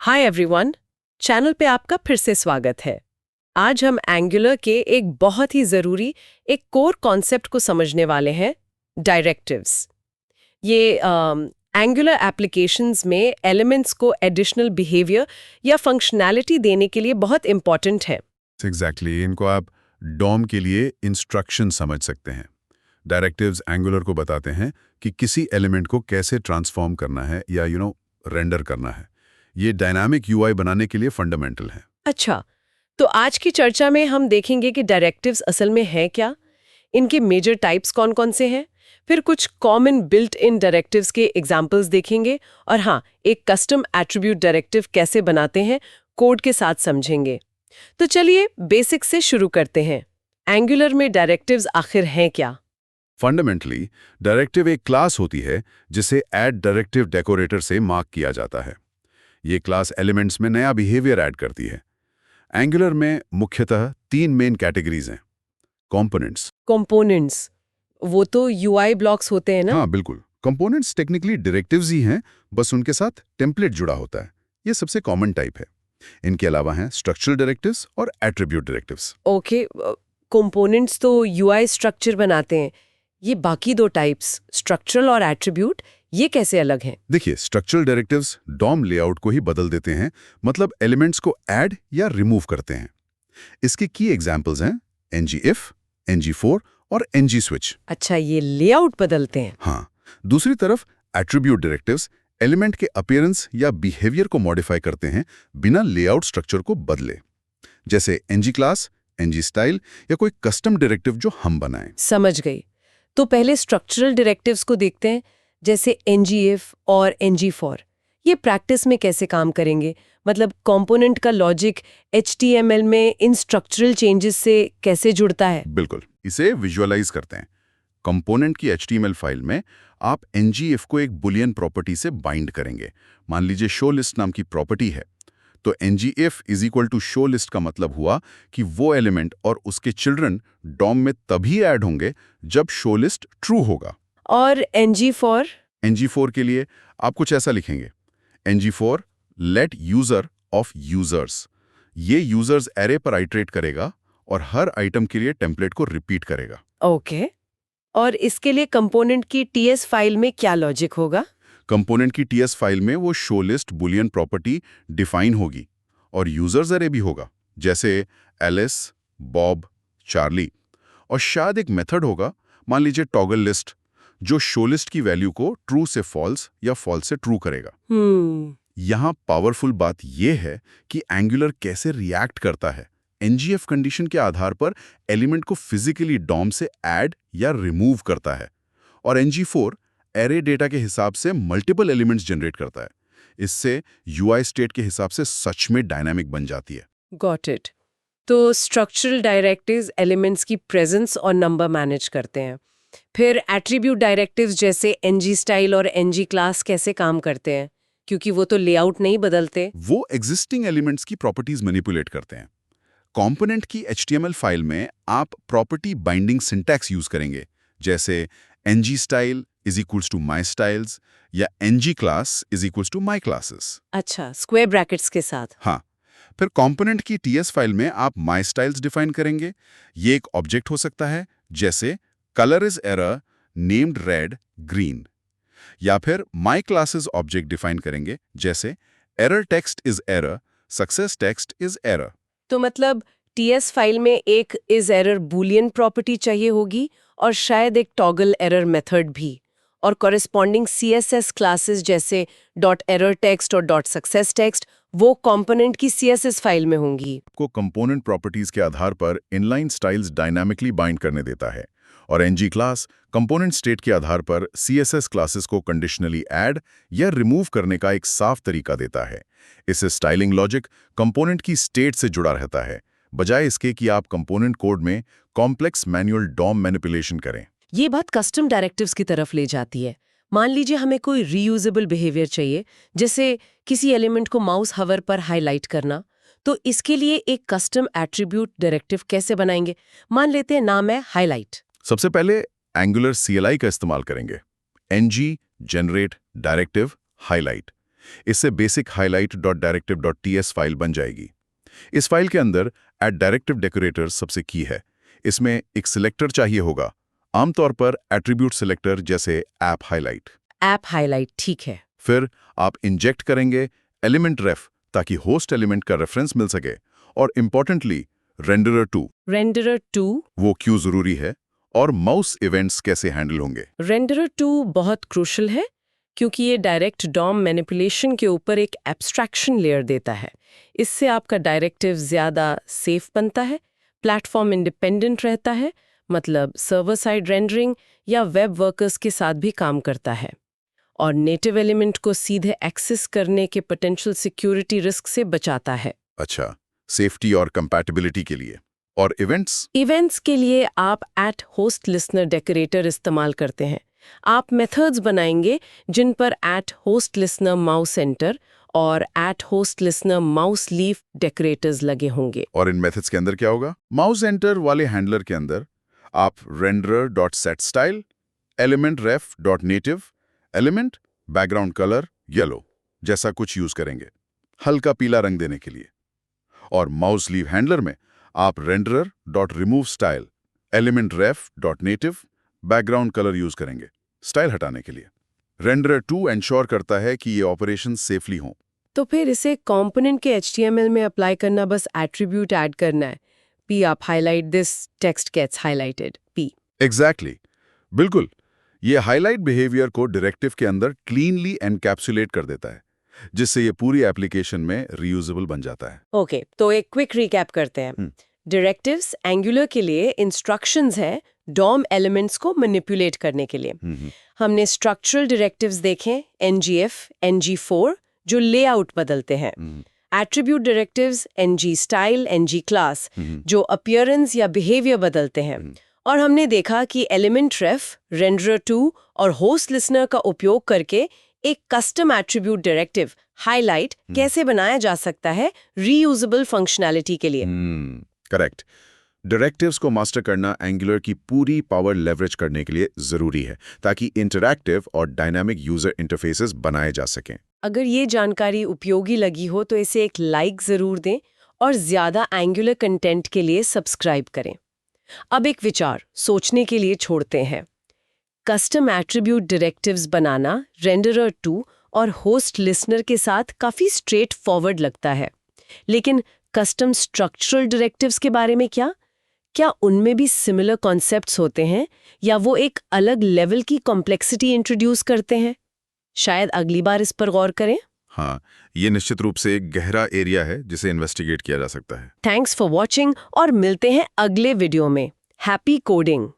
Hi everyone, channel पे आपका फिर से स्वागत है। आज हम एंगुलर के एक बहुत ही ज़रूरी एक कोर कॉन्सेप्ट को समझने वाले हैं, डायरेक्टिव्स। ये एंगुलर एप्लीकेशंस में एलिमेंट्स को एडिशनल बिहेवियर या फंक्शनैलिटी देने के लिए बहुत इंपॉर्टेंट है। एग्जैक्टली इनको आप डॉम के लिए इंस्ट्रक्शन समझ सकते हैं। डायरेक्टिव्स एंगुलर को बताते हैं कि किसी एलिमेंट को कैसे ट्रांसफॉर्म करना है या रेंडर करना है। ये डायनामिक यूआई बनाने के लिए फंडामेंटल है। अच्छा, तो आज की चर्चा में हम देखेंगे कि डायरेक्टिव्स असल में है क्या, इनके मेजर टाइप्स कौन-कौन से हैं, फिर कुछ कॉमन बिल्ट इन डायरेक्टिव्स के एग्जांपल्स देखेंगे और हाँ, एक कस्टम एट्रीब्यूट डायरेक्टिव कैसे बनाते हैं, कोड के साथ समझेंगे। तो चलिए बेसिक से शुरू करते हैं। एंगुलर में डायरेक्टिव्स आखिर हैं क्या? फंडामेंटली डायरेक्टिव एक क्लास होती है जिसे ऐड डायरेक्टिव डेकोरेटर से मार्क किया जाता है। ये क्लास एलिमेंट्स में नया बिहेवियर ऐड करती है। एंगुलर में मुख्यतः 3 मेन कैटेगरीज हैं। कंपोनेंट्स, वो तो यूआई ब्लॉक्स होते हैं ना? हाँ बिल्कुल, कंपोनेंट्स टेक्निकली डायरेक्टिव्स ही हैं, बस उनके साथ टेम्पलेट जुड़ा होता है। ये सबसे कॉमन टाइप है। इनके अलावा हैं स्ट्रक्चरल डायरेक्टिव्स और एट्रीब्यूट डायरेक्टिव्स। ओके, कंपोनेंट्स तो यूआई स्ट्रक्चर बनाते हैं। ये बाकी दो टाइप्स, स्ट्रक्चरल और एट्रीब्यूट, ये कैसे अलग हैं? देखिए, स्ट्रक्चरल डायरेक्टिव्स डॉम लेआउट को ही बदल देते हैं, मतलब एलिमेंट्स को ऐड या रिमूव करते हैं। इसके की एग्जांपल्स हैं ngIf, ng4 और ngSwitch। अच्छा, ये लेआउट बदलते हैं। हाँ, दूसरी तरफ एट्रीब्यूट डायरेक्टिव्स एलिमेंट के अपीयरेंस या बिहेवियर को मॉडिफाई करते हैं बिना लेआउट स्ट्रक्चर को बदले, जैसे ngClass, ngStyle या कोई कस्टम डायरेक्टिव जो हम बनाएं। समझ गई। तो पहले स्ट्रक्चरल डायरेक्टिव्स को देखते हैं, जैसे ngIf और ng4। ये प्रैक्टिस में कैसे काम करेंगे? मतलब कंपोनेंट का लॉजिक HTML में इन स्ट्रक्चरल चेंजेस से कैसे जुड़ता है? बिल्कुल, इसे विजुअलाइज करते हैं। कंपोनेंट की HTML फाइल में आप ngIf को एक बुलियन प्रॉपर्टी से बाइंड करेंगे। मान लीजिए शो लिस्ट नाम की प्रॉपर्टी है, तो ngIf is equal to show list का मतलब हुआ कि वो एलिमेंट और उसके चिल्ड्रन डॉम में तभी ऐड होंगे जब शो लिस्ट ट्रू होगा। और ng4? ng4 के लिए आप कुछ ऐसा लिखेंगे, ng4 let user of users. ये यूजर्स एरे पर आइटरेट करेगा और हर आइटम के लिए टेम्पलेट को रिपीट करेगा। ओके। और इसके लिए कंपोनेंट की TS फाइल में क्या लॉजिक होगा? कंपोनेंट की TS फाइल में वो show list Boolean property define होगी और यूजर्स एरे भी होगा, जैसे एलिस, बॉब, चार्ली। और शायद एक मेथड होगा, मान लीजिए टॉगल लिस्ट, जो शो लिस्ट की वैल्यू को ट्रू से फॉल्स या फॉल्स से ट्रू करेगा। यहाँ पावरफुल बात यह है कि एंगुलर कैसे रिएक्ट करता है। ngIf कंडीशन के आधार पर एलिमेंट को फिजिकली डॉम से ऐड या रिमूव करता है और ng4 एरे डेटा के हिसाब से मल्टीपल एलिमेंट्स जनरेट करता है। इससे यूआई स्टेट के हिसाब से सच में डायनामिक बन जाती है। Got it. तो स्ट्रक्चरल डायरेक्टिव्स एलिमेंट्स की प्रेजेंस और नंबर मैनेज करते हैं। फिर एट्रीब्यूट डायरेक्टिव्स जैसे ngStyle और ngClass कैसे काम करते हैं? क्योंकि वो तो लेआउट नहीं बदलते। वो एग्जिस्टिंग एलिमेंट्स की प्रॉपर्टीज मैनिपुलेट करते हैं। कंपोनेंट की HTML फाइल में आप प्रॉपर्टी बाइंडिंग सिंटैक्स यूज करेंगे, जैसे ngStyle is equals to my styles या ngClass is equals to my classes. अच्छा, स्क्वायर ब्रैकेट्स के साथ। हाँ, फिर कंपोनेंट की TS फाइल में आप माई स्टाइल्स डिफाइन करेंगे। ये एक ऑब्जेक्ट हो सकता है, जैसे colour is error named red green, या फिर माई क्लासेस ऑब्जेक्ट डिफाइन करेंगे, जैसे error text is error, success text is error. तो मतलब TS फाइल में एक इज एरर बूलियन प्रॉपर्टी चाहिए होगी और शायद एक टॉगल एरर मेथड भी, और कॉरेस्पॉन्डिंग CSS क्लासेस जैसे .errorText और .successText वो कंपोनेंट की CSS फाइल में होंगी। को कंपोनेंट प्रॉपर्टीज के आधार पर इनलाइन स्टाइल्स डायनामिकली बाइंड करने देता है और ngClass कंपोनेंट स्टेट के आधार पर CSS क्लासेस को कंडीशनली ऐड या रिमूव करने का एक साफ तरीका देता है। इससे स्टाइलिंग लॉजिक कंपोनेंट की स्टेट से जुड़ा रहता है, बजाय इसके कि आप कंपोनेंट कोड में कॉम्प्लेक्स मैनुअल डॉम मैनिपुलेशन करें। ये बात कस्टम डायरेक्टिव्स की तरफ ले जाती है। मान लीजिए हमें कोई रीयूजेबल बिहेवियर चाहिए, जैसे किसी एलिमेंट को माउस हवर पर हाईलाइट करना, तो इसके लिए एक कस्टम एट्रीब्यूट डायरेक्टिव कैसे बनाएंगे? मान लेते हैं नाम है हाईलाइट। सबसे पहले एंगुलर CLI का इस्तेमाल करेंगे, ng generate directive highlight। इससे बेसिक highlight.directive.ts फाइल बन जाएगी। इस फाइल के अंदर @directive decorators सबसे की है। इसमें एक सिलेक्टर चाहिए होगा, आमतौर पर एट्रीब्यूट सिलेक्टर जैसे ऐप हाईलाइट। ऐप हाईलाइट, ठीक है। फिर आप इंजेक्ट करेंगे एलिमेंट रेफ ताकि होस्ट एलिमेंट का रेफरेंस मिल सके। और इंपॉर्टेंटली रेंडरर 2। रेंडरर 2 वो क्यों जरूरी है और माउस इवेंट्स कैसे हैंडल होंगे? रेंडरर 2 बहुत क्रूशल है क्योंकि ये डायरेक्ट डॉम मैनिपुलेशन के ऊपर एक एब्स्ट्रैक्शन लेयर देता है। इससे आपका डायरेक्टिव ज़्यादा सेफ बनता है, प्लेटफॉर्म इंडिपेंडेंट रहता है, मतलब सर्वर साइड रेंडरिंग या वेब वर्कर्स के साथ भी काम करता है, और नेटिव एलिमेंट को सीधे एक्सेस करने के पोटेंशियल सिक्योरिटी रिस्क से बचाता है। अच्छा, सेफ्टी और कंपैटिबिलिटी के लिए। और इवेंट्स के लिए आप @hostListener इस्तेमाल करते हैं। आप मेथड्स बनाएंगे जिन पर @hostListener mouse enter और @hostListener mouse leaf decorators लगे होंगे। और इन मेथड्स के अंदर क्या होगा? माउस एंटर वाले हैंडलर के अंदर आप renderer.setStyle, elementRef.native, element background color yellow जैसा कुछ यूज करेंगे, हल्का पीला रंग देने के लिए। और माउस लीव हैंडलर में आप renderer.removeStyle, elementRef.native, background colour use करेंगे, स्टाइल हटाने के लिए। रेंडरर 2 एंश्योर करता है कि ये ऑपरेशन सेफली हों। तो फिर इसे कंपोनेंट के HTML में अप्लाई करना, बस एट्रीब्यूट ऐड करना है। P आप highlight this text gets highlighted P। Exactly, बिल्कुल। ये हाईलाइट बिहेवियर को डायरेक्टिव के अंदर क्लीनली एनकैप्सुलेट कर देता है, जिससे ये पूरी एप्लीकेशन में रीयूजेबल बन जाता है। ओके, तो एक क्विक रिकैप करते हैं। डायरेक्टिव्स एंगुलर के लिए इंस्ट्रक्शंस है डॉम एलिमेंट्स को मैनिपुलेट करने के लिए। हमने स्ट्रक्चरल डायरेक्टिव्स देखे, NGF, NG4, जो लेआउट बदलते हैं। Attribute directives NG style, NG class, जो अपीयरेंस या बिहेवियर बदलते हैं। और हमने देखा कि एलिमेंट रेफ, रेंडरर 2 और होस्ट लिसनर का उपयोग करके एक कस्टम एट्रीब्यूट डायरेक्टिव हाईलाइट कैसे बनाया जा सकता है रीयूजेबल फंक्शनैलिटी के लिए। करेक्ट। डायरेक्टिव्स को मास्टर करना एंगुलर की पूरी पावर लेवरेज करने के लिए जरूरी है, ताकि इंटरैक्टिव और डायनामिक यूजर इंटरफेसेस बनाए जा सकें। अगर ये जानकारी उपयोगी लगी हो तो इसे एक लाइक जरूर दें और ज्यादा एंगुलर कंटेंट के लिए सब्सक्राइब करें। अब एक विचार सोचने के लिए छोड़ते हैं। कस्टम एट्रीब्यूट डायरेक्टिव्स बनाना रेंडरर 2 और होस्ट लिसनर के साथ काफी स्ट्रेट फॉरवर्ड लगता है, लेकिन कस्टम स्ट्रक्चरल डायरेक्टिव्स के बारे में क्या उनमें भी सिमिलर कॉन्सेप्ट्स होते हैं या वो एक अलग लेवल की कॉम्प्लेक्सिटी इंट्रोड्यूस करते हैं? शायद अगली बार इस पर गौर करें। हाँ, ये निश्चित रूप से एक गहरा एरिया है जिसे इन्वेस्टिगेट किया जा सकता है। थैंक्स फॉर वॉचिंग और मिलते हैं अगले वीडियो में। Happy coding.